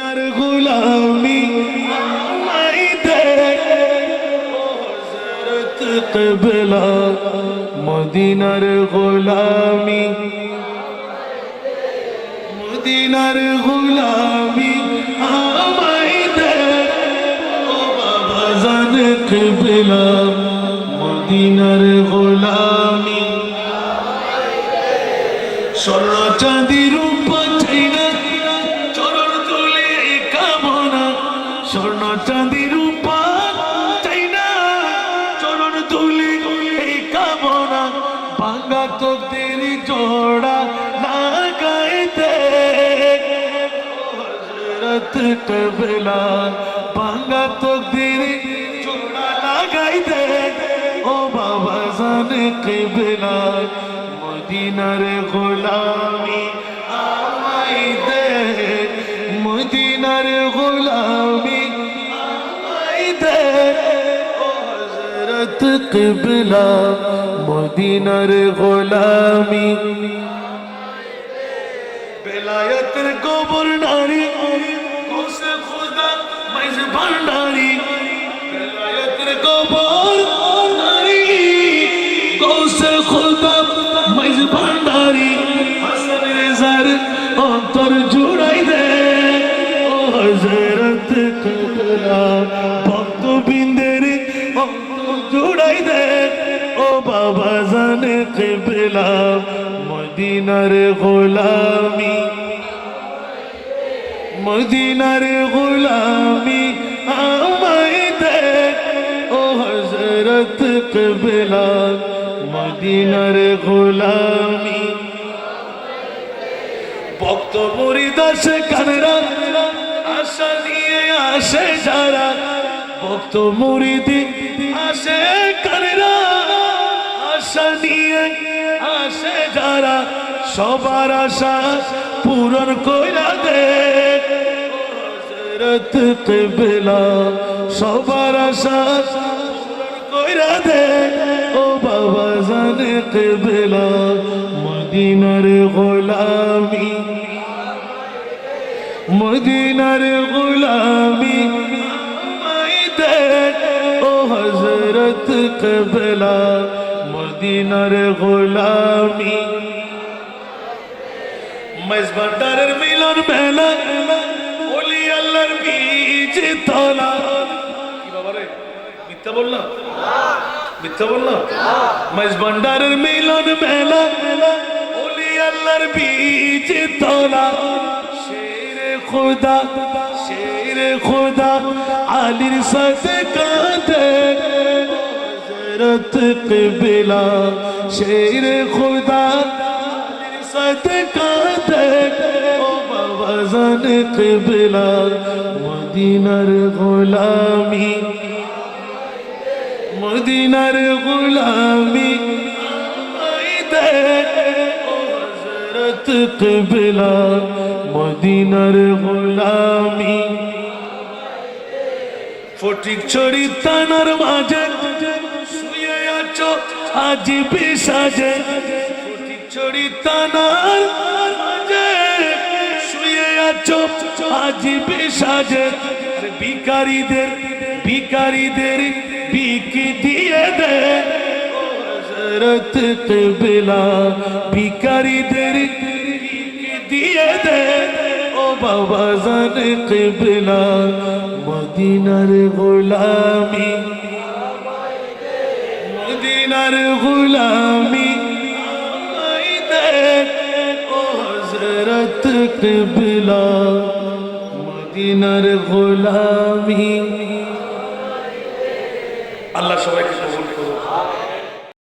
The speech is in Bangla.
মদিনার গোলামি আমায় দে ও হযরত কিবলা মদিনার গোলামি মদিনার গোলামি আমায় দে ও বাবা জান কিবলা মদিনার গোলামি স্বর্ণ চাঁদি রূপা চাই না চরণ তুলে কামনা স্বর্ণ চাঁদি রূপা চাই না চরণ তুলে কামনা ভাঙা তোদের জোড়া লাগাইতে হযরত কিবলা ভাঙা তোদের জোড়া লাগাইতে ও বাবা জানে কিবলা মদিনার গোলামি আমায় দে মদিনার গোলামি আমায় দে ও হযরত কিবলা মদিনার গোলামি বেলায়েতের গভর্নরি কোসে খুদা মাইজ ভান্ডারি বেলায়েতের গভর্নরি কোসে খুদা মাইজ ভান্ডারি হাসান রেজার অন্তর জুড়াই দে ও হযরত কিবলা ভক্তবৃন্দের অন্তর জুড়াই দে ও বাবা জানে কিবলা মদিনার গোলামি মদিনার গোলামি আমায় দে ও হযরত কিবলা মদিনার গোলামি ভক্ত মুরিদ আসে কানেরা আশা নিয়ে আসে যারা ভক্ত মুরিদ আসে কানেরা আশা নিয়ে আসে যারা সবার আশা পূরণ কইরা দে হযরত কিবলা সবার আশা পূরণ কইরা দে ও বাবা জানে কিবলা মদিনার গোলামি মদিনার গোলামি আমায় দে ও হযরত কিবলা মদিনার গোলামি মেজবান্ডারের মিলন মেলা ওলি আল্লাহর বীজ তলা কি বাবা রে মিথ্যা বললাম মিথ্যা বললাম মেজবান্ডারের মিলন মেলা ওলি আল্লাহর বীজ তলা শের খুদা আলীর সাথে কাঁদে হযরত কিবলা শের খুদা আলীর সাথে কাঁদে ও বাবা জানে কিবলা মদিনার গোলামি মদিনার গোলামি আমায় দে ও হযরত কিবলা মদিনার গোলামি ফটিক ছড়ি থানার মাঝে শুয়ে আছো আজ বিসাজে ফটিক ছড়ি থানার মাঝে শুয়ে আছো আজ বিসাজে ভিখারীদের ভিক দিয়ে দে হযরত কিবলা ভিখারীদের দিয়ে দে ও বাবা জানে কিবলা মদিনার গোলামি মদিনার গোলামি আমায় দে ও হযরত কিবলা মদিনার গোলামি আল্লাহ সবাইকে